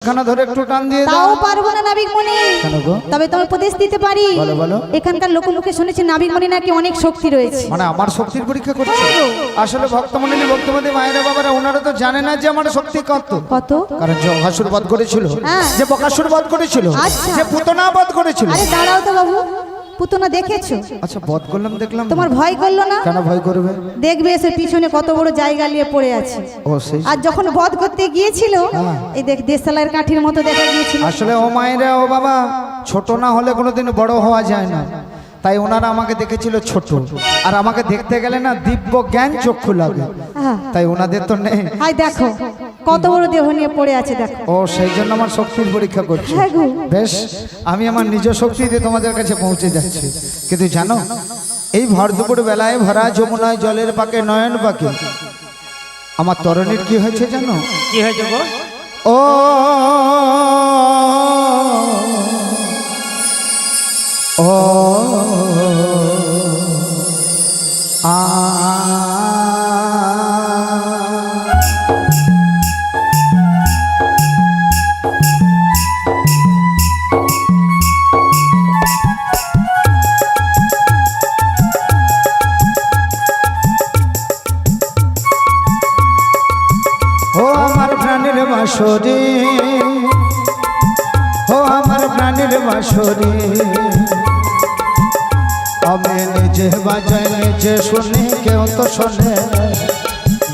খানা ধরে একটু টান দিয়ে দাও। তাও পারবো না নাবিক মনি। কেন গো? তবে তুমি উপদেশ দিতে পারি। বলো বলো। এখানকার লোকে শুনেছি নাবিক মনি নাকি অনেক শক্তি রয়েছে। মানে আমার শক্তির পরীক্ষা করছে? আসলে ভক্তমণ্ডলী ভক্তমতী মায়েরা বাবারা ওনারা তো জানে না যে আমার শক্তি কত কত। কারণ যে অঘাসুর বধ করেছিল, হ্যাঁ। যে বকাসুর বধ করেছিল, আচ্ছা। যে পুতনা বধ করেছিল। আরে দাঁড়াও তো বাবু, পুতনা দেখেছো? আচ্ছা বধ করলাম দেখলাম। তোমার ভয় করলো না? কেন ভয় করবে? দেখবে এসে পিছনে কত বড় জায়গা নিয়ে পড়ে আছে। ও সেই। আর যখন বধ করতে গিয়েছিল হ্যাঁ। এই দেখ দেশালার কাঠির মতো দেখা গিয়েছিল। আসলে ও মায়েরা ও বাবা ছোট না হলে কোনোদিন বড় হওয়া যায় না, তাই ওনারা আমাকে দেখেছিল ছোট, আর আমাকে দেখতে গেলে না দিব্য জ্ঞান চক্ষু লাগে, হ্যাঁ। তাই ওনাদের তো নেই। হাই দেখো কত বড় দেহ নিয়ে পড়ে আছে দেখো। ও সেই জন্য আমার শক্তির পরীক্ষা করছে। হ্যাঁ গো। বেশ, আমি আমার নিজ শক্তি দিয়ে তোমাদের কাছে পৌঁছে যাচ্ছি। কিন্তু জানো, এই ভর দুপুর বেলায় ভরা যমুনায় জলের পাকে নয়ন পাকে আমার তরণীর কি হয়েছে জানো? কি হয়েছে গো? ও ও আ ও আমার প্রাণের বাঁশরি, ও আমার প্রাণের বাঁশরি, আমি নিজে বাজাই নিজে শুনি কেউ তো শোনে,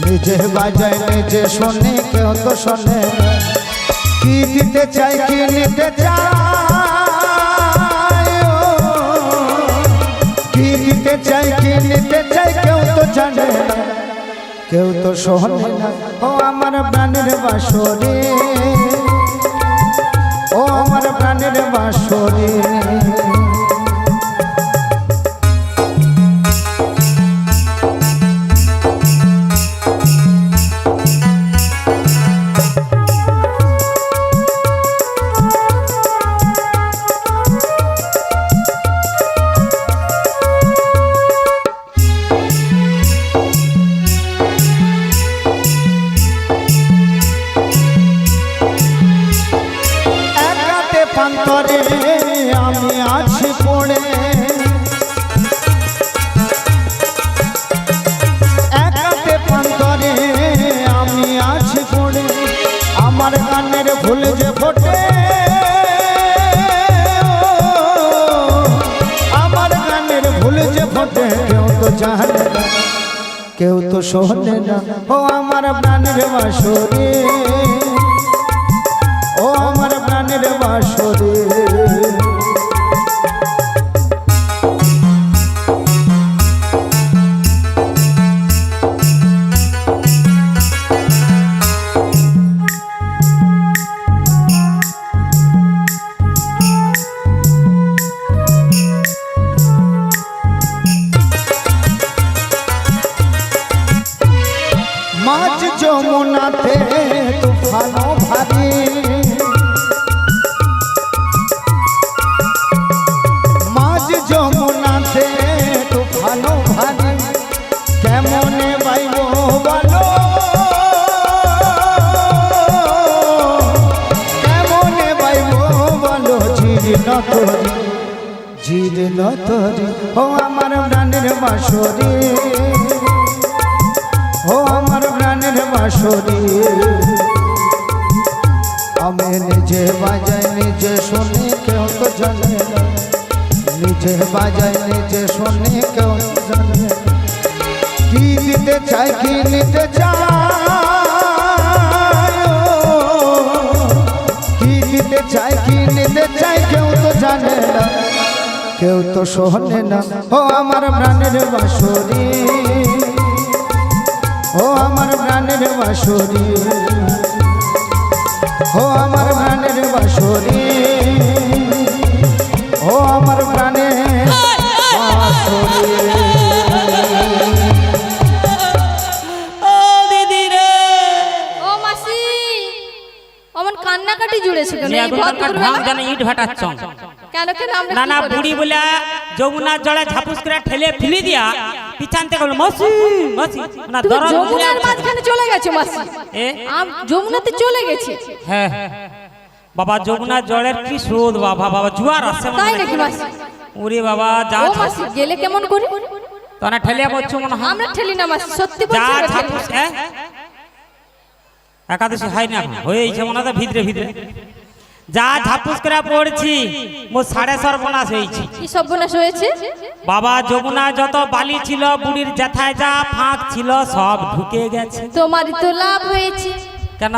নিজে বাজাই নিজে শুনি কেউ তো শোনে, কি দিতে চাই কি নিতে চাই, ও, কি দিতে চাই কি নিতে চাই কেউ তো জানে না, কেউ তো শোনে না। ও আমার প্রাণের বাঁশরি, ও আমার প্রাণের বাঁশরি, পান্তরে আমি আছি পড়ে, একাতে পান্তরে আমি আছি পড়ে, আমার গানের ফুল যে ফোটে, আমার গানের ফুল যে ফোটে, কেউ তো জানে না কেউ তো শোনে না। ও আমার প্রাণের বাঁশরি, ও আমার প্রাণের বাঁশরি, মাঝ যমুনাতে তুফানো ভারী, মাঝ যমুনাতে তুফানো ভারী, কেমনে বাইব বলো, কেমনে বাইব বলো, জীর্ণ তরি, জীর্ণ তরি, ও আমার প্রাণের বাঁশরি, ও আমার প্রাণের বাঁশরি, আমি নিজে বাজাই নিজে শুনি কেউ তো জানে না, নিজে বাজাই নিজে শুনি কেউ তো জানে না, কি দিতে চাই কি নিতে চাই, ও, কি দিতে চাই কি নিতে চাই কেউ তো জানে না, কেউ তো শোনে না। ও আমার প্রাণের বাঁশরি, ও আমার প্রাণের বাঁশরি, ও আমার প্রাণের বাঁশরি, ও আমার প্রাণের বাঁশরি। ও দিদি রে, ও মাসি অমন কান্নাকাটি জুড়েছে কেন? এই এখনকার ভদ্র ঢং বেলা- যেন ইট ভাটাচ্ছ। কেন কেন আমরা না কি না করেছি? বুড়ি বলে যমুনার জলে ঝাপুস করে ঠেলে ফেলে দিয়া পিছান থেকে বলে মসি মসি না তুমি দরদ যমুনার মাঝখানে চলে গেছো মাসি। এ যমুনাতে চলে গেছি। হ্যাঁ বাবা যমুনা জলের কি স্রোত বাবা, বাবা জোয়ার আসছে মনে তাই হয়। নাকি মাসি? ওরে বাবা যা ও মাসি গেলে কেমন করে? তোরা ঠেলিয়া পড়ছো মনে হয়। আমরা ঠেলি না মাসি, সত্যি যা বলছি আমরা ঠেলি ঝাপুস না। একাদশী হয় না এখন, হয়েছে মনে হয় ভিতরে ভিতরে যা ঝাপুস করে পড়ছি মোর 7.5 বনাস হয়েছি। কি সর্বনাশ হয়েছে? বাবা যমুনা যত বালি ছিল বুড়ির যেথায় যা ফাঁক ছিল সব ঢুকে গেছে। তোমারই তো লাভ হয়েছে। কেন?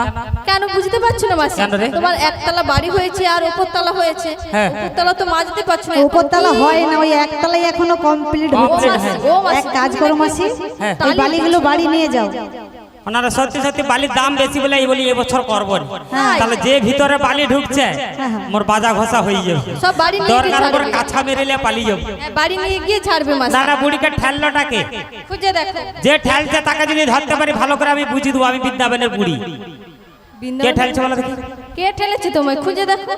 কেন বুঝতে পারছো না মাসি? কেন রে? তোমার একতলা বাড়ি হয়েছে আর উপরতলা হয়েছে। হ্যাঁ। উপরতলা তো মাজতে পারছো না। উপরতলা হয় না, ওই একতলাই এখনো কমপ্লিট হচ্ছে। Complete ও মাসি, এক কাজ করো মাসি, হ্যাঁ। ওই বালিগুলো বাড়ি নিয়ে যাও। ওনারা সত্যি সত্যি বালির দাম বেশি বলে এই বলি এবছর করবো না। হ্যাঁ। তাহলে যে ভিতরে বালি ঢুকছে হ্যাঁ। মোর বাজা ঘষা হয়ে যাবে, সব বাড়ি নিয়ে গিয়ে দরকার করে ছাড়বে। কাছা মেরেলে পালিয়ে যাবে। হ্যাঁ, বাড়ি নিয়ে গিয়ে ছাড়বে মাসি। দাদা বুড়িকে ঠেললোটাকে, খুঁজে দেখো। যে ঠেলছে তাকে যদি ধরতে পারি ভালো করে আমি বুঝিয়ে দেবো আমি বৃন্দাবনের বুড়ি। কে ঠেলছে বলো দেখি, কে ঠেলেছে তোমায়? খুঁজে দেখো।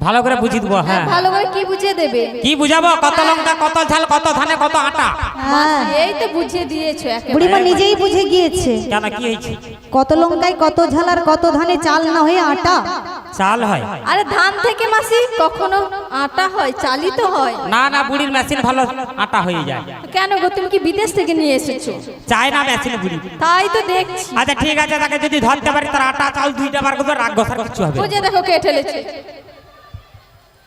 ভালো করে বুঝিয়ে দেবো। হ্যাঁ ভালো করে কি বুঝিয়ে দেবে? কি বুঝাবো? কত লঙ্কা, কত ঝাল, কত ধানে, কত আটা। হ্যাঁ, মাসি, এই তো বুঝিয়ে দিয়েছো একেবারে। বুড়িমা নিজেই বুঝে গিয়েছে। কেন কি হয়েছে? কত লঙ্কায় কত ঝাল আর কত ধানে চাল না হয়ে আটা। চাল হয় আরে ধান থেকে মাসি কখনো আটা হয়, চালই তো হয়। না, না বুড়ির মেশিন ভালো আটা হয়ে যায়। কেন গো, তুমি কি বিদেশ থেকে নিয়ে এসেছো? চায় না মেশিন বুড়ি। তাই তো দেখছি। আচ্ছা ঠিক আছে, তাকে যদি ধরতে পারি তার আটা চাল দুইটা বার করবে, রাগ ঘষার কিছু হবে না। খুঁজে দেখো কে ঠেলেছে।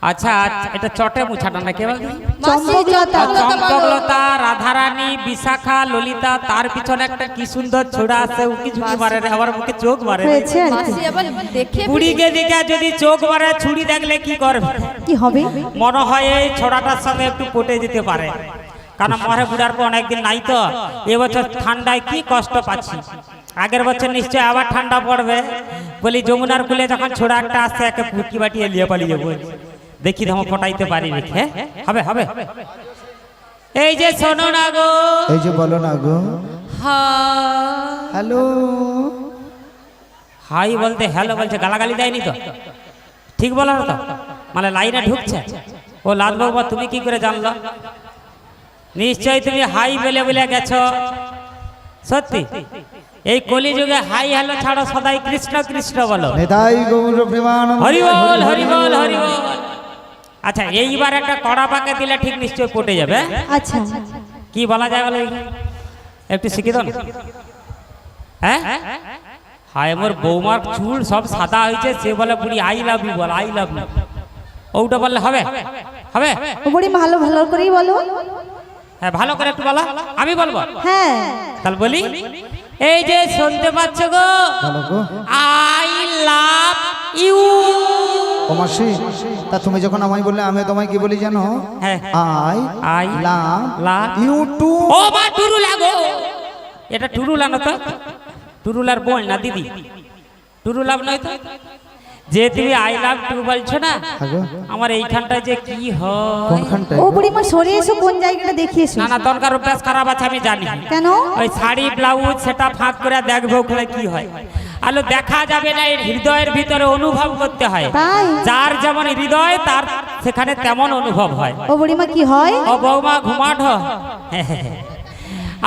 আচ্ছা এটা চটে মুছাটা না কেবল মাসি, চম্পকলতা। চম্পকলতা বলো। চম্পকলতা, রাধারানী, বিশাখা, ললিতা, তার পিছনে একটা কি সুন্দর ছোড়া আছে, উকি ঝুঁকি মারে রে, আমার মুখে চোখ মারে রে। হয়েছে আর কি। মাসি আবার দেখে বুড়িকে দিকে যদি চোখ মারে, ছুরি দেখলে কি করবে? কি হবে? মনে হয় এই ছোড়াটার সঙ্গে একটু পটে যেতে পারে, কারণ মরে বুড়ার পর অনেকদিন নাই তো। এবছর ঠান্ডায় কি কষ্ট পাচ্ছি, আগের বছর নিশ্চয় আবার ঠান্ডা পড়বে বলি যমুনার কুলে যখন ছোড়া একটা আসছে একে ফুটকি বাটিয়ে লিয়ে পালিয়ে যাবো। দেখি ধমা ফটাইতে পারি নাকি। হ্যাঁ হবে হবে। এই যে শোনো না গো, এই যে বলো না গো। হ্যালো, হাই বলতে হ্যালো বলছে, গালাগালি দেয়নি তো? ঠিক বলো না তো? মানে লাইনে ঢুকছে। ও লাল বাবা তুমি কি করে জানলো? নিশ্চয় তুমি হাই বলে বলে গেছো। সত্যি এই কলিযুগে হাই হ্যালো ছাড়ো, সদাই কৃষ্ণ কৃষ্ণ বলো। নিতাই গৌর প্রেমানন্দ। হরি বল হরি বল হরি বল। আচ্ছা এইবার একটা কড়া পাকে দিলে ঠিক নিশ্চয় পটে যাবে। আচ্ছা, কি বলা যায় বলো দেখি? একটু শিখে দাও না। হ্যাঁ হায় মোর বৌমার চুল সব সাদা হয়েছে, সে বলে বুড়ি আই লাভ ইউ বল, আই লাভ ইউ। ওটা বললে হবে হবে? ও বুড়িমা ভালো ভালো করেই বলো। হ্যাঁ ভালো করে একটু বলো, আমি বলবো। হ্যাঁ, তাহলে বলি, এই যে শুনতে পাচ্ছ গো, বলো গো। I love you. ও মাসি, তা তুমি যখন আমায় বললে আমি তোমায় কি বলি জানো? হ্যাঁ। I love love you too. ও মা টুরুলা গো, এটা টুরুলা না তো? টুরুলার বোন না দিদি? টুরুলাভ নয় তো? যে তুমি আই লাভ টু বলছো না, আমার এইখানটায় যে কি হয়। কোনখানটায়? ও বুড়িমা সরে এসো, কোন জায়গাটা দেখিয়েছো? না না দরকার অভ্যাস খারাপ আছে আমি জানি। কেন? ওই শাড়ি ব্লাউজ সেটা ফাঁক করে দেখবো ওখানে কি হয়। আলো দেখা যাবে না, এর হৃদয়ের ভিতরে অনুভব করতে হয়। তাই? যার যেমন হৃদয় তার সেখানে তেমন অনুভব হয়। ও বুড়িমা কি হয়? ও বৌমা ঘুমাঠ,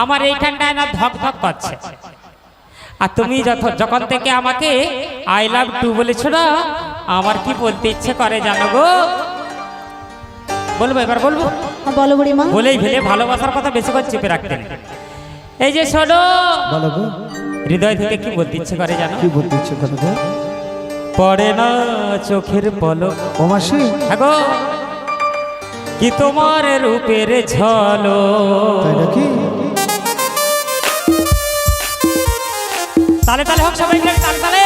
আমার এইখানটায় না ধক ধক করছে। আর তুমি যখন থেকে আমাকে আই লাভ টু বলেছো না, আমার কি বলতে ইচ্ছে করে জানো গো? বলবো এবার বলবো? হ্যাঁ, বলো বুড়িমা। বলেই ফেলে ভালোবাসার কথা বেশি করে চেপে রাখতে নেই। এই যে শোনো, বলো গো। হৃদয় থেকে কি বলতে ইচ্ছে করে জানো? কি বলতে ইচ্ছে করে গো? পড়ে না চোখের পলক। ও মাসি, হ্যাঁ গো, কি তোমার রূপের ঝলক। তাই নাকি? তালে তালে হোক সবাই মিলে তালে তালে।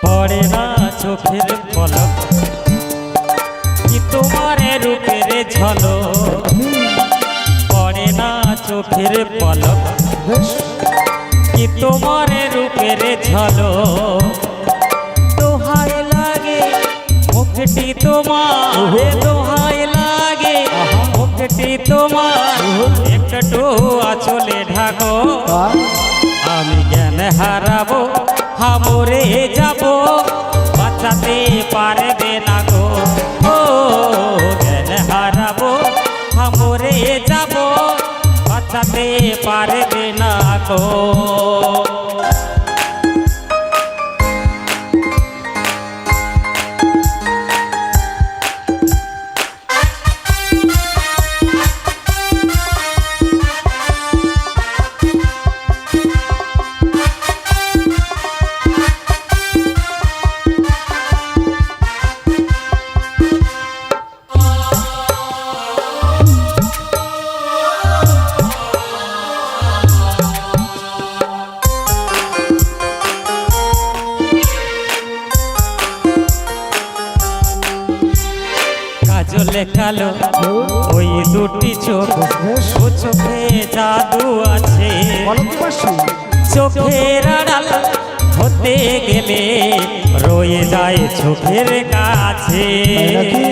পড়ে না চোখের পলক, কি তোমার রূপের ঝলক। পড়ে না চোখের পলক, বেশ। কি তোমার রূপের ঝলক। দোহাই লাগে মুখটি তোমার, দোহাই লাগে মুখটি তোমার, একটু আঁচলে ঢাকো। আর আমি জ্ঞান হারাবো, হাবরে যাবো। কালো ওই দুটি চোখ ও চোখে জাদু আছে বলো কি মাসি চোখের আড়াল হতে গেলে রয়ে যায় চোখের কাছে তাই নাকি?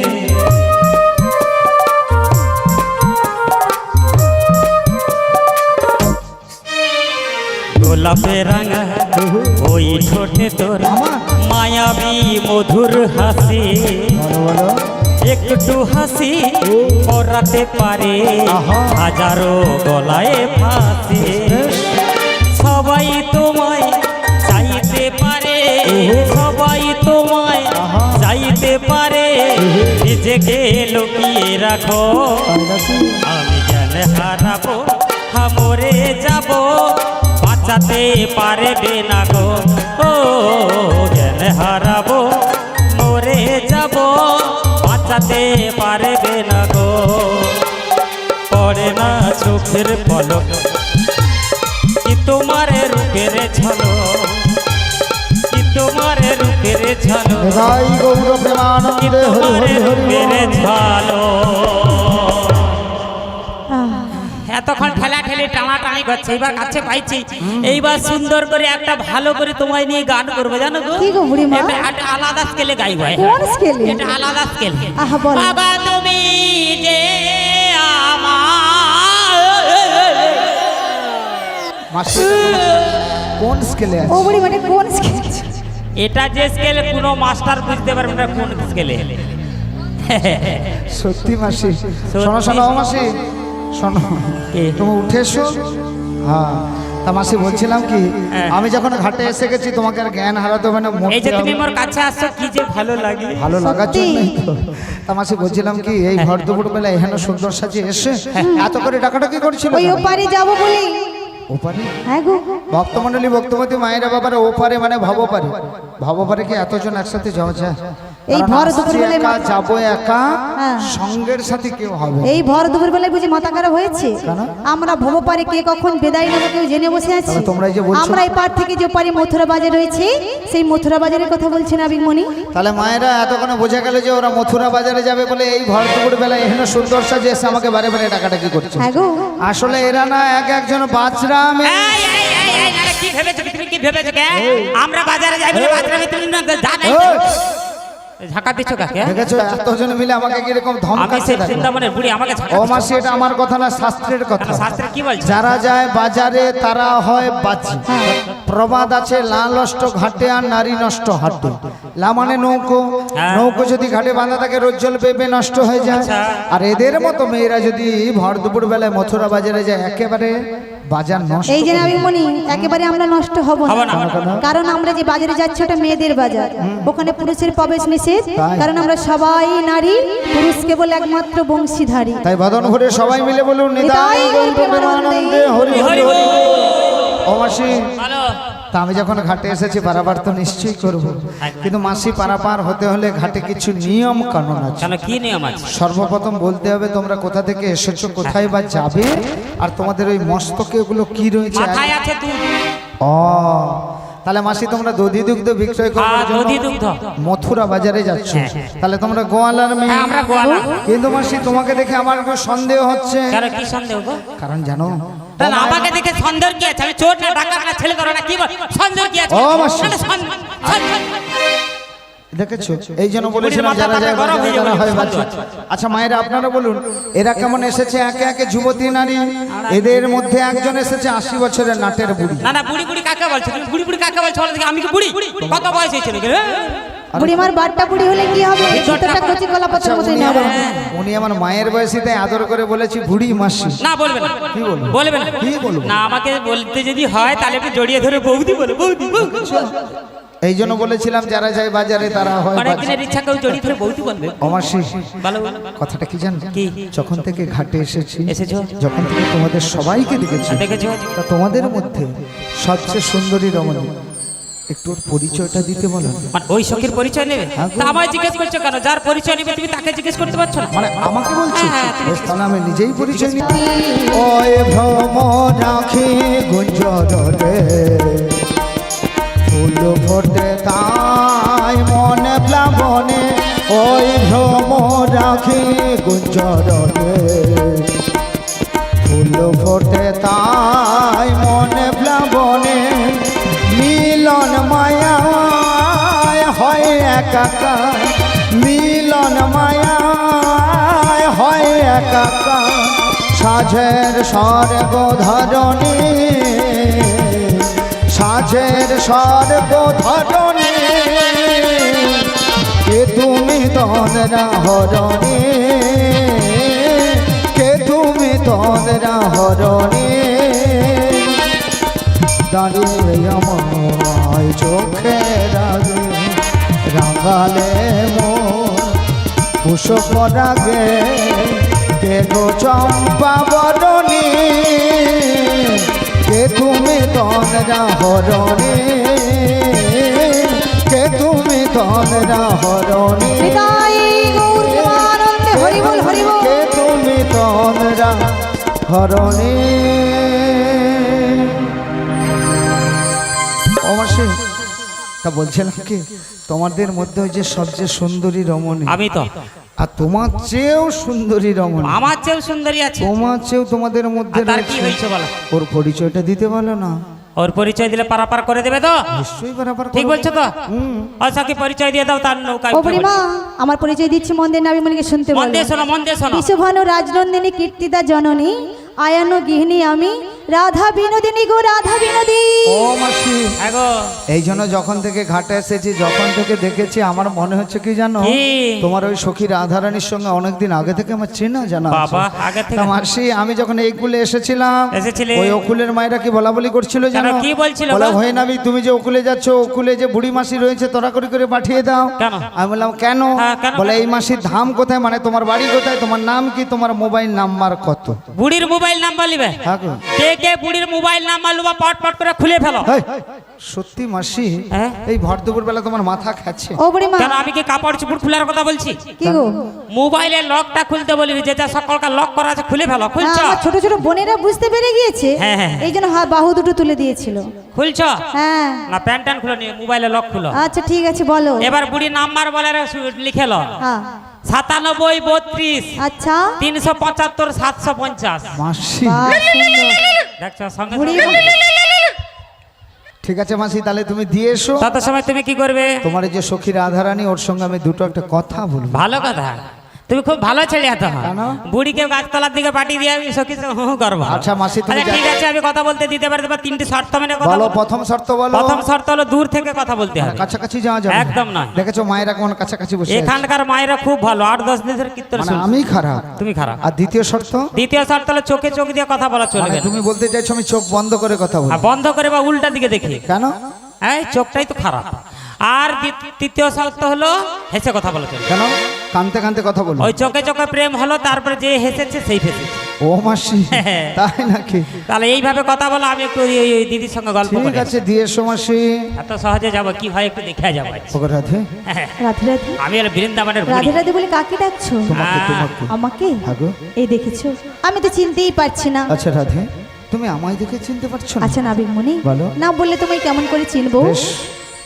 গোলাপে রাঙা ওই ঠোঁটে তোর মায়াবী মধুর হাসি বলো বলো একটু হাসি পরাতে পারে আহা। হাজারো গলায় ফাঁসি সবাই তোমায় চাইতে পারে সবাই তোমায় আহা। চাইতে পারে নিজেকে লুকিয়ে রাখো তাই নাকি? আমি জ্ঞান হারাবো মরে যাব বাঁচাতে পারবে না গো ও জ্ঞান হারাবো মরে যাব বাঁচাতে পারবে না গো পড়ে না চোখের পলক কি তোমার রূপের ঝলক কি তোমার রূপের ঝলক নিতাই গৌর কি প্রেমানন্দে হরি তোমার হরি হরি রূপের বল। ঝলক এতক্ষণ ঠেলা ঠেলে টানাটানি করছে এবার কাছে পাইছি এইবার সুন্দর করে একটা ভালো করে তোমায় নিয়ে গান করবে জানো গো কি গো বুড়িমা? এটা একটা আলাদা স্কেলে গাইব কোন স্কেলে? এটা আলাদা স্কেল আহা, বলো। বাবা তুমি যে মাসি কোন স্কেলে ও আছে বুড়ি মানে কোন স্কেল? এটা যে স্কেলে কোনো মাস্টার বুঝতে পারবে না কোন স্কেলে সত্যি মাসি শোনো শোনো ও মাসি শোনো কে? তুমি উঠে এসো হ্যাঁ তা মাসি বলছিলাম কি হ্যাঁ। আমি যখন ঘাটে এসে গেছি তোমাকে আর জ্ঞান হারাতে হবে না এই যে মরতে তুমি হবে। মোর কাছে আসছো কি যে ভালো লাগে ভালো লাগার সত্যি? জন্যই তো তা মাসি বলছিলাম কি এই ভর দুপুর বেলা এখানে সুন্দর সাজিয়ে এসে এত করে ডাকাডাকি করছিল ওই ওপারে যাবো বলি ওপারে হ্যাঁ গো ভক্তমণ্ডলী ভক্তমতী মায়েরা বাবারা ওপারে মানে ভবপারে ভবপারে কি এতজন একসাথে যাওয়া যায় এই কারণ ভর আসছি দুপুরবেলায় একা, মা- যাবো একা হ্যাঁ। সঙ্গের সাথে কেউ হবে এই ভর দুপুর বেলায় বুঝি মাথা খারাপ হয়েছে কেন? আমরা ভবপারে কে কখন বিদায় নেবো কেউ জেনে বসে আছি তাহলে তোমরা এই যে বলছো- আমরা এই পার থেকে যে পারি মথুরা বাজার রয়েছে সেই মথুরা বাজারের কথা বলছেন আবিমণি তাহলে মায়েরা এতক্ষণে বোঝা গেল যে ওরা মথুরা বাজারে যাবে বলে এই ভর দুপুর বেলা এখানে সুন্দর সাজিয়ে এসে আমাকে বারে বারে ডাকাডাকি করছে হ্যাঁ গো আসলে এরা না এক একজন বাচ্চা মেয়ে এই, এই, এই, এই, এই, কি ভেবেছো কি? তুমি কি ভেবেছো কে? আমরা বাজারে যাই বলে বাজারে তুমি না জানাই ঝাঁকা দিচ্ছ কাকে দেখেছো এতজন মিলে আমাকে কিরকম আমি ধমকাচ্ছে সেই দেখো। বৃন্দাবনের বুড়ি আমাকে ঝাঁকা ও দিচ্ছ। মাসি এটা আমার কথা না শাস্ত্রের কথা শাস্ত্রে কি বলছে যারা যায় বাজারে তারা হয় বাজি প্রবাদ আছে লা নষ্ট ঘাটে আর নারী নষ্ট হাটে লা মানে নৌকো হ্যাঁ। নৌকো যদি ঘাটে বাঁধা থাকে রোজ্জল পেঁপে নষ্ট হয়ে যায় আচ্ছা। আর এদের মতো মেয়েরা যদি ভর দুপুর বেলায় মথুরা বাজারে যায় একেবারে বাজার নষ্ট এই যে আবিমণি একেবারে আমরা নষ্ট হব হব না না। কারণ আমরা যে বাজারে যাচ্ছি ওটা মেয়েদের বাজার ওখানে পুরুষের প্রবেশ নিষেধ তাই। কারণ আমরা সবাই নারী পুরুষ কেবল একমাত্র বংশীধারী তাই বদন ভরে সবাই মিলে বলুন নিতাই গৌর প্রেমানন্দে হরি হরি হরি ও মাসি ভালো তা আমি যখন ঘাটে এসেছি পারাপার তো নিশ্চয়ই করব কিন্তু মাসি পারাপার হতে হলে ঘাটে কিছু নিয়ম কানুন আছে কেন কি নিয়ম আছে সর্বপ্রথম বলতে হবে তোমরা কোথা থেকে এসেছো কোথায় বা যাবে আর তোমাদের ওই মস্তকে ওগুলো কি রয়েছে মাথায় আছে দুধ ও তাহলে মাসি তোমরা দধি দুগ্ধ বিক্রয় করার আর জন্য নদী দুগ্ধ মথুরা বাজারে যাচ্ছ তাহলে তোমরা গোয়ালার মেয়ে হ্যাঁ, আমরা গোয়ালা। কিন্তু মাসি তোমাকে দেখে আমার একটু সন্দেহ হচ্ছে কেন কি সন্দেহ গো কারণ জানো তাহলে আমাকে দেখে সন্দেহ কি আছে আমি চোর না ডাকাত না ছেলে করো না কি বল সন্দেহ কি আছে ও, মাসি। না, না, দেখেছো এই জন্য বলেছিলাম মাথা যারা যায় গরম বাজারে হয়ে তারা যাবে, হয় সন্দেহ বাচ্চা। আচ্ছা মায়েরা আপনারা বলুন এরা কেমন এসেছে একে একে যুবতী নারী এদের মধ্যে একজন এসেছে 80 বছরের নাটের বুড়ি না না বুড়ি বুড়ি কাকে বলছো তুমি বুড়ি বুড়ি কাকে বলছো বলো দেখি, আমি কি বুড়ি কত বয়স হয়েছে নাকি বুড়ি আমার বারটা বুড়ি হলে কি হবে ভিতরটা কচি কলা পাতার মতোই উনি নেবো উনি আমার মায়ের বয়সী তাই আদর করে বলেছি বুড়ি মাসি না বলবে না কি বলবো? বলবে না কি বলবো? না আমাকে বলতে যদি হয় তাহলে একটু জড়িয়ে ধরে বৌদি বলে বৌদি বৌদি এই জন্য বলেছিলাম যারা যায় বাজারে তারা হয় অনেক বাচ্চা। দিনের ইচ্ছা কেউ জড়িয়ে ধরে বৌদি বলবে অমাসি ভালো ভালো কথাটা কি জানো কি? যখন থেকে ঘাটে এসেছি এসেছো? যখন থেকে তোমাদের সবাইকে দেখেছি দেখেছো তা তোমাদের মধ্যে সবচেয়ে সুন্দরী রমণী একটু ওর পরিচয়টা দিতে বলো না। মানে ওই শখের পরিচয় নেবে হ্যাঁ গো। তা আমায় জিজ্ঞেস করছো কেন যার পরিচয় নেবে তুমি তাকে জিজ্ঞেস করতে পারছো না মানে আমাকে বলছো হ্যাঁ, তুমি- বেশ, তাহলে আমি নিজেই পরিচয় নিই ওই ভ্রম রাখি গুঞ্জরে ফুল ফোটে তাই মনে প্লাবনে ওই ভ্রম রাখি গুঞ্জরণে ফুল ফোটে তাই মনে প্লাবনে মিলন মায়া হয় একাকার মিলন মায়া হয় একাকার সাজের স্বর্গ ধরণী সাজের স্বর্গ ধরণী কে তুমি তন্দ্রা হরণী কে তুমি তন্দ্রা হরণী দাঁড়িয়ে আমার চোখে রাগে রাঙালে মোর পুষ্প রাগে কে গো চম্পা বরণী কে তুমি তন্দ্রা হরণী কে তুমি তন্দ্রা হরণী নিতাই গৌর প্রেমানন্দে হরি বল হরি বল। কে তুমি তন্দ্রা হরণী ও মাসি তা বলছিলাম কি তোমাদের মধ্যে ওই যে সবচেয়ে সুন্দরী রমণী আমি তো আর তোমার চেয়েও সুন্দরী রমণী আমার চেয়েও সুন্দরী আছে তোমার চেয়েও তোমাদের মধ্যে আর তার কি রয়েছে। হয়েছে বলো? ওর পরিচয়টা দিতে পারলো না ওর পরিচয় দিলে পারাপার করে দেবে তো? নিশ্চয়ই বরাবর ঠিক করবো। বলছো তো? হুম। আচ্ছা কি পরিচয় দিয়ে দাও তার নৌকায় ও উঠে বুড়িমা আমার পরিচয় দিচ্ছি মন দিয়ে নাবিমণিকে শুনতে মন বলো। দিয়ে শোনো মন দিয়ে শোনো বিশ্বভানু রাজনন্দিনী কীর্তিদা জননী আয়ানো গৃহিণী আমি রাধা বিনোদিনী গো রাধা বিনোদী। ও মাসি আগো এই জন্য যখন থেকে ঘাটে এসেছি যখন থেকে দেখেছি আমার মনে হচ্ছে কি জানো কি? তোমার ওই সখী রাধারানীর সঙ্গে অনেকদিন আগে থেকে আমার চেনা জানা আছে। বাবা, আগে থেকে? তা মাসি আমি যখন এই কুলে এসেছিলাম এসেছিলে? ওই অকুলের মায়েরা কি বলা বলি করছিল জানো কেন, কি বলছিল বলা গো? হয় না তুমি যে অকুলে যাচ্ছ অকুলে যে বুড়ি মাসি রয়েছে তোরা করে পাঠিয়ে দাও কেন? আমি বললাম কেন হ্যাঁ, কেন? বলে এই মাসির ধাম কোথায় মানে তোমার বাড়ি কোথায় তোমার নাম কি তোমার মোবাইল নাম্বার কত বুড়ির মোবাইল নাম্বার নিবে হ্যাঁ গো। কে কে বুড়ির মোবাইল নাম্বার লুবা পট পট করে খুলে ফেলো হেই, সত্যি মাসি হ্যাঁ? এই ভর দুপুর বেলা তোমার মাথা খাচ্ছে ও বুড়িমা কেন আমি কি কাপড় চুপড় খোলার কথা বলছি? কি গো মোবাইলের লকটা খুলতে বলি যেটা সকলকার লক করা আছে খুলে ফেলো খুলছো আমার ছোট ছোট বোনেরা বুঝতে পেরে গিয়েছে হ্যাঁ, হ্যাঁ। এই জন্য বাহু দুটো তুলে দিয়েছিল। খুলছো হ্যাঁ না প্যান্ট ট্যান্ট খুলো নি মোবাইলের লক খুলো আচ্ছা ঠিক আছে বলো। এবার বুড়ি নাম্বার বলে লিখে লো হ্যাঁ 97 32 আচ্ছা 375 750 মাসি বাহ, সুন্দর। দেখছো সঙ্গে বুড়িমা ঠিক আছে মাসি তাহলে তুমি দিয়ে এসো তত সময় তুমি কি করবে? তোমার এই যে সখী রাধারানী ওর সঙ্গে আমি দুটো একটা কথা বলবো ভালো কথা তুমি খুব ভালো ছেলে এত কেন? বুড়িকে গাছতলার দিকে পাঠিয়ে দিয়ে আমি সখী করবো আচ্ছা, মাসি, তুমি আচ্ছা, ঠিক যা- আছে আমি কথা বলতে দিতে পারি তোমার তিনটি শর্ত মেনে কথা বলো বলো। প্রথম শর্ত বলো প্রথম শর্ত হলো দূর থেকে কথা বলতে হবে কাছাকাছি যাওয়া যাবে না। একদম নয়। দেখেছো মায়েরা কেমন কাছাকাছি বসে আছে। এখানকার মায়েরা খুব ভালো 8-10 দিনের কীর্তন মানে শুনছে। আমি খারাপ তুমি খারাপ আর দ্বিতীয় শর্ত দ্বিতীয় শর্ত হলো চোখে চোখ দিয়ে কথা বলা চলবে মানে না। তুমি বলতে চাইছো আমি চোখ বন্ধ করে কথা আর বলবো বন্ধ করে বা উল্টা দিকে দেখি কেন এই চোখটাই তো খারাপ আর তৃতীয় শর্ত হলো হেসে কথা বলা চলবে কেন কানতে কানতে কথা বলবো ওই চোখে চোখে প্রেম হলো তারপরে যে হেসেছে সেই ফেসেছে ও মাসি তাই নাকি তাহলে এইভাবে কথা বলো আমি একটু ওই দিদির সঙ্গে গল্প ঠিক করি আছে দিয়ে এসো মাসি এত সহজে যাবো কি হয় একটু দেখে যাবো ওকে রাধে রাধে রাধে আমি হলো বৃন্দাবনের বুড়ি রাধে রাধে বলে কাকে ডাকছো? তোমাকে তোমাকে আমাকে হ্যাঁ গো। এই দেখেছো আমি তো চিনতেই পারছি না। আচ্ছা রাধে তুমি আমায় দেখে চিনতে পারছো না আচ্ছা নাবিকমণি বলো। না বললে তোমায় কেমন করে চিনবো? বেশ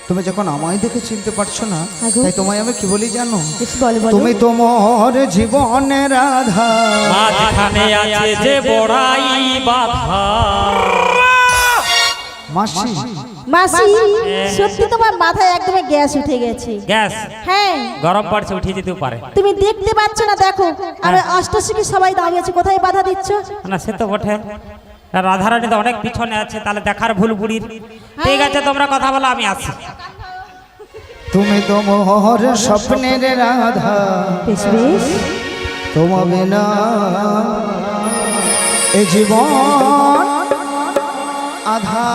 তুমি যখন আমায় দেখে চিনতে পারছো না আগো। তাই তোমায় আমি কি বলি জানো বেশ বলো বলো। তুমি তোমার জীবনের রাধা মাঝখানে আছে যে বড়াই বাধা মাসি মাসি সত্যি তোমার মাথায় একদমই গ্যাস উঠে গেছে। গ্যাস হ্যাঁ গরম পড়ছে উঠিয়ে যেতেও পারে তুমি দেখতে পাচ্ছ না দেখো আমি অষ্টশীকে সবাই দাঁড়িয়ে আছে কোথায় বাধা দিচ্ছ? না সে তো বটে রাধারানী তো অনেক পিছনে আছে তাহলে দেখার ভুল বুড়ির ঠিক আছে তোমরা কথা বলো আমি আসছি তুমি তোমার স্বপ্নের রাধা বেশ বেশ তোমার বিনা এই জীবন আধা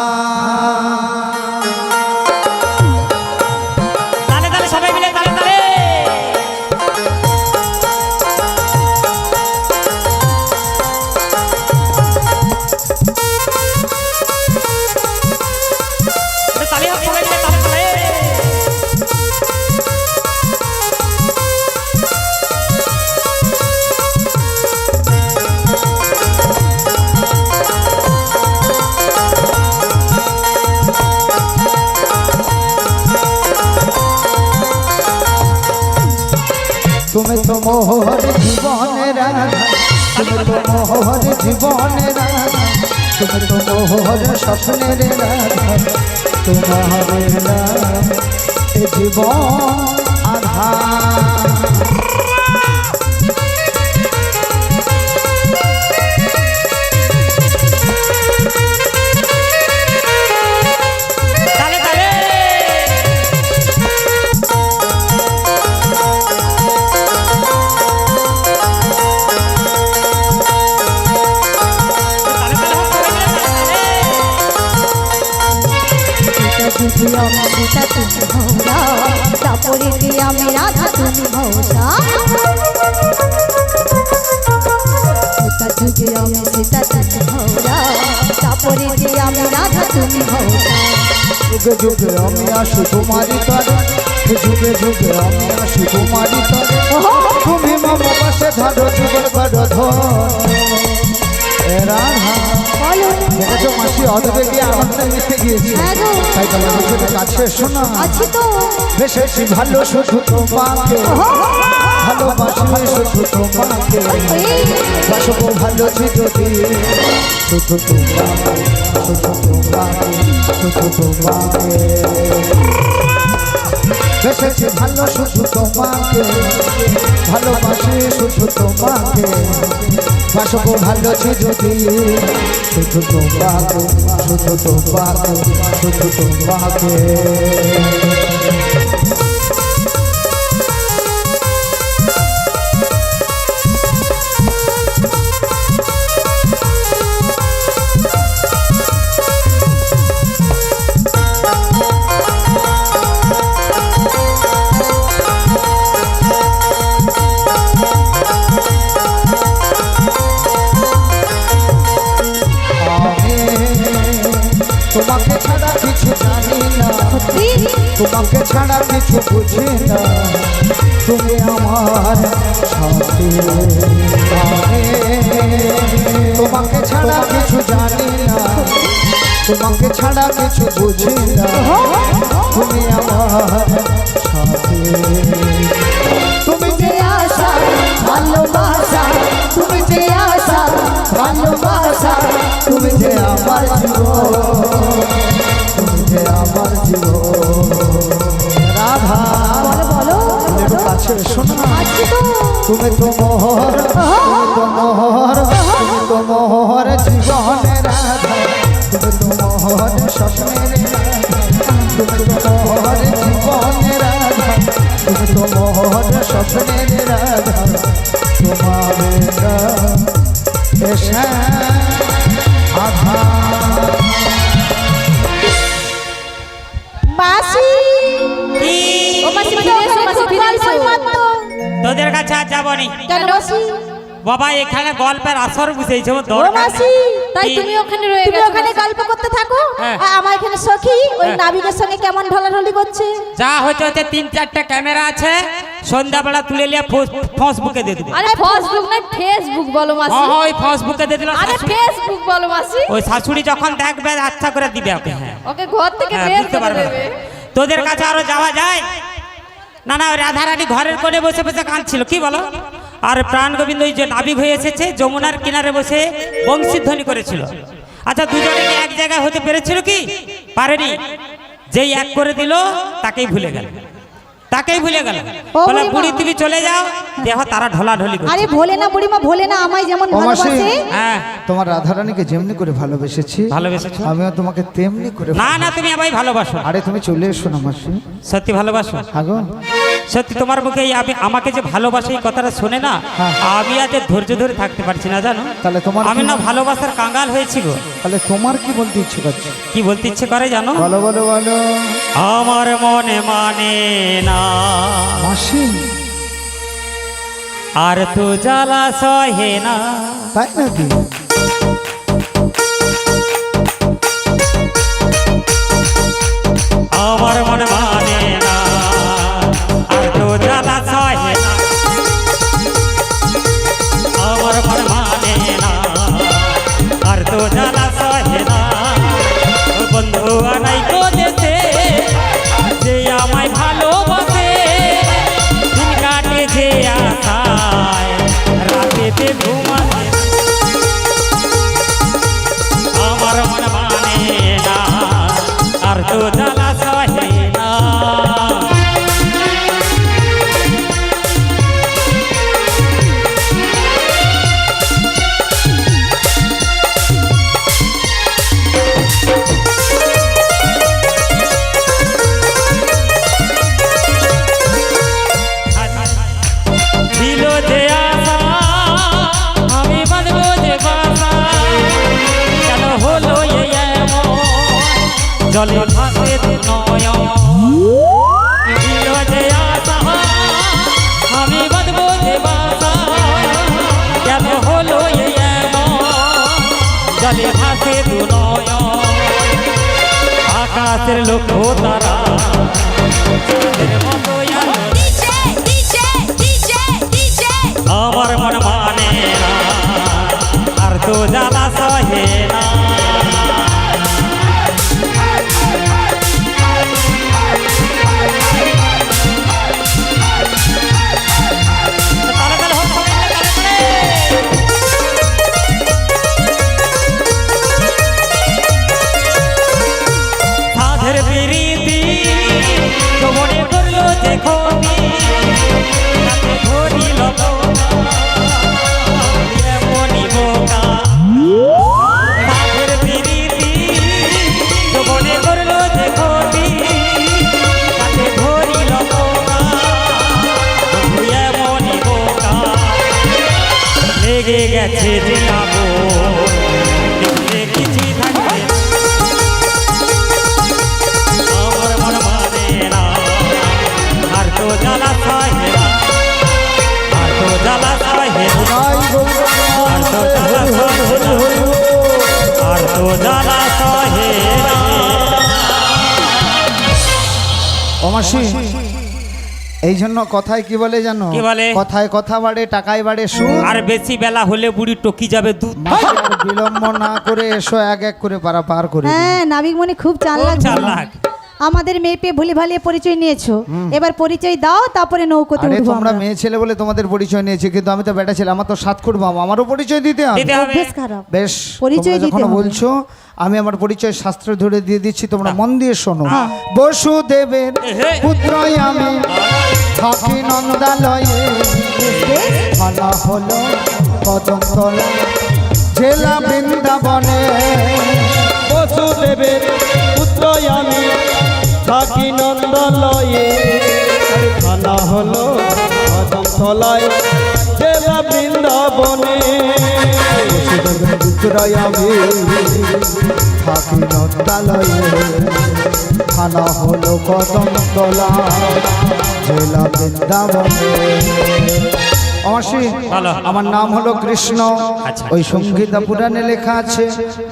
তালে তালে সবাই মিলে তালে তালে তালে হোক, সবাই মিলে তালে তালে মোহর জীবনের রাধা, তুমি তো মোহর জীবনের রাধা, তুমি তো মোহর স্বপ্নের রাধা, তোমার নাম এ জীবন আধার। তালে তালে যদি আমি সীতা তুমি ভৌরা, তারপরে কি আমি রাধা তুমি ভৌসা। যুগে আমি সীতা তুমি ভৌরা, তারপরে কি আমি রাধা তুমি ভৌসা। যুগে যুগে আমি আসি তোমারি তরে, যুগে যুগে আমি আসি তোমারি তরে, তুমি মম পাশে ধরো জীবন করো ধর। এ রাধা বলো দেখেছো মাসি অদবেগে আনন্দে মিশে গিয়েছে, হ্যাঁ গো, তাই তোমার নিজের কাছে শোনা আছি তো। বেশি ভালো শুধু তোমাকে, ভালোবাসি শুধু তোমাকে, বাসবো ভালো যদি শুধু তোমাকে, শুধু তোমাকে, শুধু তোমাকে, বেশি ভালো শুধু তোমাকে, ভালোবাসি শুধু তোমাকে, বাসবো ভালো যদি শুধু তোমাকে, শুধু তোমাকে, শুধু তোমাকে। তোমাকে ছাড়া কিছু জানি না, তোমাকে ছাড়া কিছু বুঝি না, তুমি আমার সাথী। তোমাকে ছাড়া কিছু জানি না, তোমাকে ছাড়া কিছু বুঝি না, তুমি আমার সাথী। তুমি যে আশা ভালোবাসা, তুমি যে আশা ভালোবাসা, তুমি যে আমার জীবন, তুমি যে আমার জীবন। রাধা বলো একটু কাছে শোনা, আছি তো। তুমি তো মোহর, তুমি তো মোহর, তুমি তো মোহর জীবনের রাধা, তুমি তো মোহর স্বপ্নের রাধা, তুমি তো মোহর জীবনের রাধা, তুমি তো মোহর স্বপ্নের রাধা, তোমার নাম এসে আধার। মাসি কি ও মাসি ফিরে এসো, মাসি ফিরে এসো। তোদের কাছে আর যাবনি কেন মাসি? বাবা, এখানে গল্পের আসর বসেছে, ও ও দরকার মাসি, তাই তুমি ওখানে রয়ে তুমি গেছো ওখানে মাসি। গল্প করতে থাকো, হ্যাঁ। আর আমার এখানে সখী ওই হ্যাঁ। নাবিকের সঙ্গে কেমন ঢলাঢলি করছে। যা হচ্ছে হচ্ছে 3-4টা ক্যামেরা আছে, সন্ধ্যাবেলা তুলে নিয়ে ফেসবুকে দিয়ে দিবে। আরে ফেসবুক না ফেসবুক বলো মাসি। ওই ফেসবুকে দিয়ে দিল। আরে ফেসবুক বলো মাসি। ওই শাশুড়ি যখন দেখবে আচ্ছা করে দিবে ওকে। হ্যাঁ ওকে ঘর থেকে হ্যাঁ, বের বুঝতে করে পারবে না। দেবে। তোদের কাছে আরো যাওয়া যায় না? না, ওই রাধারানী ঘরের কোণে বসে বসে কাঁদছিল, কি বলো? আর প্রাণ গোবিন্দ ওই যে নাবিক হয়ে এসেছে যমুনার কিনারে বসে বংশীধ্বনি করেছিল। আচ্ছা, দুজনে কি এক জায়গায় হতে পেরেছিল কি? পারেনি। যেই এক করে দিল তাকেই ভুলে গেল, তাকেই ভুলে গেল। ও বলে বুড়িমা। বুড়ি তুমি চলে যাও, দেখো তারা ঢলাঢলি করছে। আরে ভোলে না বুড়িমা, ভোলে না আমায় যেমন ও মাসি। ভালোবাসে। হ্যাঁ, তোমার রাধারানীকে যেমনি করে ভালোবেসেছি, ভালোবেসেছো? আমিও তোমাকে তেমনি করে না না, তুমি আমায় ভালোবাসো। আরে তুমি চলে এসো না মাসি। সত্যি ভালোবাসো? আগো সত্যি তোমার মুখে আমাকে যে ভালোবাসে এই কথাটা শুনে না, হ্যাঁ। আমি আজ ধৈর্য ধরে থাকতে পারছি না, জানো? তাহলে তোমার আমি কি- না ভালোবাসার কাঙ্গাল হয়েছি গো। তাহলে তোমার কি বলতে ইচ্ছে করছে? কি বলতে ইচ্ছে করে জানো? বলো বলো বলো আমার মনে মানে না মাসি। আর তো জ্বালা সহে না। তাই নাকি? আমার মনে মানে না আর তো জ্বালা সহে না। আমার মনে মানে না আর তো জ্বালা সহে না। ও বন্ধু আনাই তো দেশে যে আমায় ভালোবাসে, দিন কাটে যে আশা আকাশের লক্ষ্য তারা চাঁদের মতো আলো। আমার মন মানে না আর তো জ্বালা সহে না। সাধের প্রীতি যৌবনে করলো যে ক্ষতি তাতে ধরিল এমনি বোকা। সাধের প্রীতি যৌবনে করলো যে ক্ষতি তাতে ধরিল এমনি বোকা। লেগে গেছে যে আগুন দেখলে কিছুই থাকবে না। আমার মন মানে না আর তো জ্বালা সহে না আর তো জ্বালা সহে না তাই বলবো আর তো জ্বালা সহে না আর তো জ্বালা সহে না। ও মাসি, এই জন্য কথায় কি বলে জানো? কি বলে? কথায় কথা বাড়ে, টাকায় বাড়ে সুদ। আর বেশি বেলা হলে বুড়ি টকি যাবে দুধ। মাসি, আর বিলম্ব না করে এসো, এক এক করে পারা পার করে দিই। হ্যাঁ নাবিকমণি খুব চালাক। চালাক। আমাদের মেয়ে পেয়ে ভুলে ভালিয়ে পরিচয় নিয়েছো, এবার পরিচয় দাও তারপরে নৌকোতে আরে উঠবো তোমরা আমরা। মেয়ে ছেলে বলে তোমাদের পরিচয় নিয়েছি, কিন্তু আমি তো বেটা ছেলে, আমার তো সাত খুঁড় বাবা, আমারও পরিচয় দিতে হবে। দিতে হবে। বেশ খারাপ। বেশ, পরিচয় তোমরা যখন দিতে হবে। বলছো আমি আমার পরিচয় শাস্ত্র ধরে দিয়ে দিচ্ছি, তোমরা মন দিয়ে শোনো। হ্যাঁ। বসুদেবের এহে। পুত্রই আমি, থাকি নন্দালয়ে, ভালা হলো কদমতলা জেলা বৃন্দাবনে। বসুদেবের পুত্র আমি, থাকি নন্দলয়ে, খানা হলো কদমতলায় জেলা বৃন্দাবনে। বসুদেবের পুত্রই আমি, থাকি নন্দালয়ে, ভালা হলো কদমতলা জেলা বৃন্দাবনে। ভালো। আমার নাম হলো কৃষ্ণ। আচ্ছা। ওই সংগীতা পুরাণে লেখা আছে,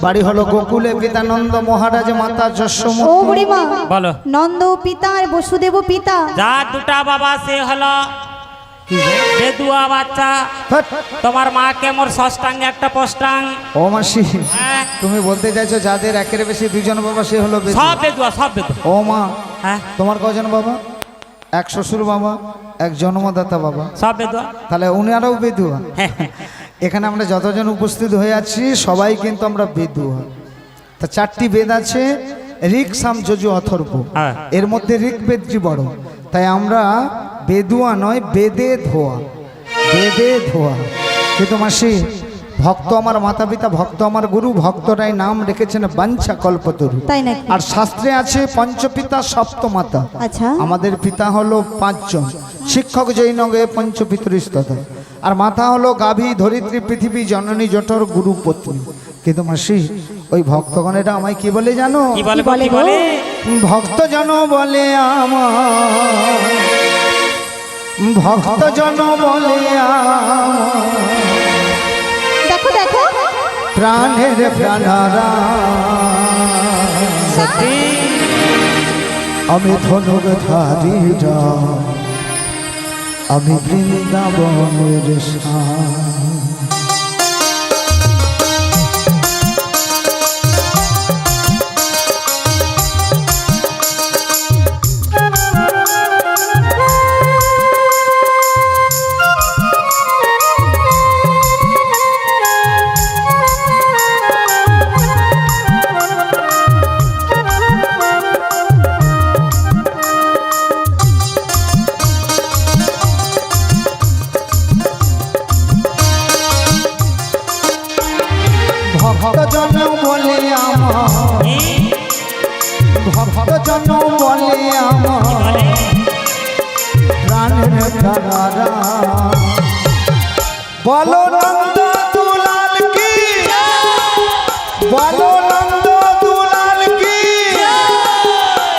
বাড়ি হলো গোকুলে, পিতানন্দ মহারাজ, মাতা ও যশোমতী। বুড়িমা, বলো। নন্দ পিতা আর বসুদেব পিতা। যার দুটা বাবা সে হলো যে দুয়া বাচ্চা। ধ্যাৎ, তোমার মাকে মোর ষষ্ঠাঙ্গে একটা পোষ্টাং। ও মাসি, হ্যাঁ। তুমি বলতে চাইছো যাদের একের বেশি দুজন বাবা সে হলো বেশি? সব বেদুয়া সব বেদুয়া। ও মা, হ্যাঁ তোমার কজন বাবা? এক শ্বশুর বাবা, এক জন্মদাতা বাবা, সব বেদুয়া। তাহলে উনারাও বেদুয়া। হ্যাঁ। এখানে আমরা যতজন উপস্থিত হয়ে আছি সবাই কিন্তু আমরা বেদুয়া। তা চারটি বেদ আছে, ঋক, সাম, যজু, অথর্ব। হ্যাঁ। এর মধ্যে ঋক বেদটি বড়, তাই আমরা বেদুয়া নয়, বেদে ধোয়া, বেদে ধোয়া। কিন্তু মাসি, ভক্ত আমার মাতা পিতা, ভক্ত আমার গুরু, ভক্তরাই নাম রেখেছেন বাঞ্ছা কল্পতরু। তাই নাকি? আর শাস্ত্রে আছে পঞ্চপিতা সপ্তমাতা। আচ্ছা। আমাদের পিতা হলো পাঁচজন, শিক্ষক জৈনগে পঞ্চপিতৃস্তত। আর মাতা হলো গাভী, ধরিত্রী, পৃথিবী, জননী, জঠর, গুরু, পত্নী। কিন্তু মাসি, ওই ভক্তগণেরা আমায় কি বলে জানো? কি বলে কি বলে কি গো? বলে? ভক্তজন বলে আমার, ভক্তজন বলে আমার, দেখো দেখো, প্রাণের প্রাণারা। সত্যি আমি ধনুক ধারী রাম, আমি বৃন্দাবনের শ্যাম। ভক্তজন বলে আমার, ভক্তজন বলে আমার, প্রাণের প্রাণারা। বলো নন্দ দুলাল কি, বলো নন্দ দুলাল কি।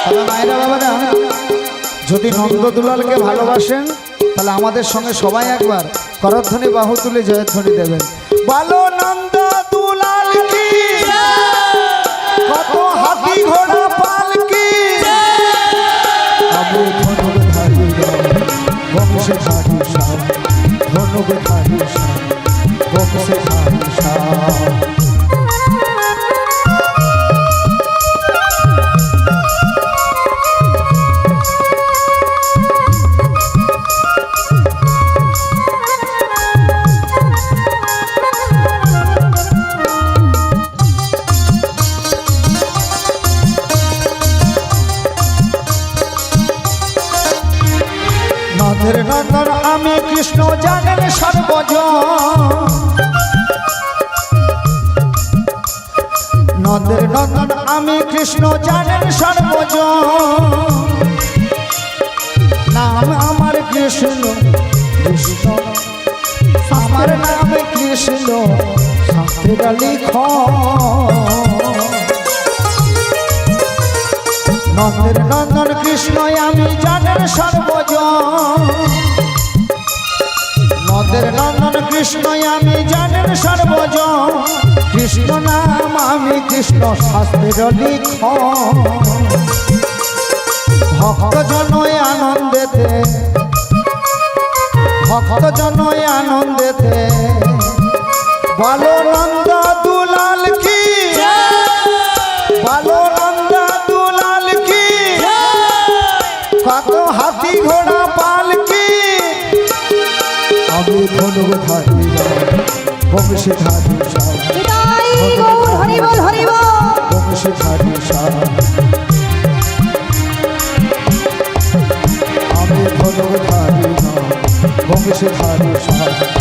তবে মায়েরা বাবারা, যদি নন্দ দুলালকে ভালোবাসেন তাহলে আমাদের সঙ্গে সবাই একবার করধ্বনি বাহু তুলে জয়ধ্বনি দেবেন। বলো নন্দ দুলাল কি, কত হাতি ঘোড়া পাল কি। নদের নন্দন আমি কৃষ্ণ জানেন সর্বজন নদের নন্দন আমি কৃষ্ণ জানেন সর্বজন নাম আমার কৃষ্ণ কৃষ্ণ আমার নাম কৃষ্ণ শাস্ত্রে লিখ নন্দের নন্দন কৃষ্ণ আমি জানেন সর্বজন নন্দের নন্দন কৃষ্ণ আমি জানেন সর্বজন কৃষ্ণ নাম আমি কৃষ্ণ শাস্ত্রের লিখ ভক্ত জনয় আনন্দেতে ভক্ত জনয় আনন্দেতে বলো নন্দ দুলাল কি বলো নন্দ দুলাল কি কত হাতি ঘোড়া পাল কি আমি ধনুক ধারি বংশী ধারি বিদায় গৌর হরি বল হরি বল বংশী ধারি আমি ধনুক ধারি বংশী ধারি